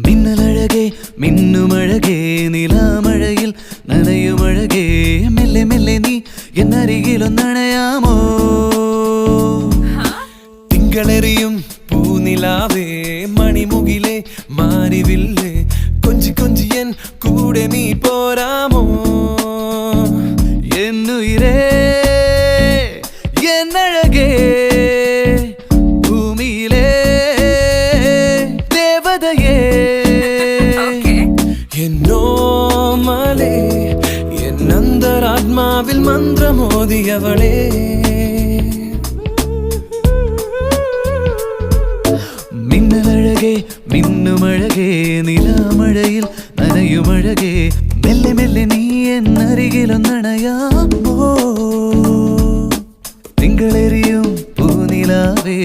മിന്നലഴകേ മിന്നുമഴകേ നിലാമഴയിൽ നനയുമഴകേ മെല്ലെ മെല്ലെ നീ എന്നരികിലൊന്നണയാമോ തിങ്കളെറിയും പൂനിലാവേ മണിമുകിലേ മാരിവില്ലേ കൊഞ്ചി കൊഞ്ചിയൻ കൂടെ നീ പോരാമോ എന്നുയിരേ എന്നഴകേ ഭൂമിയിലേ ദേവതയേ എന്നോമലേ എന്നന്തരാത്മാവിൽ മന്ത്രമോദിയവളേ മിന്നലഴകേ മിന്നുമഴകേ നിലാമഴയിൽ നനയുമഴകേ മെല്ലെ മെല്ലെ നീ എന്നരികിലൊന്നണയാമോ തിങ്കളെറിയും പൂനിലാവേ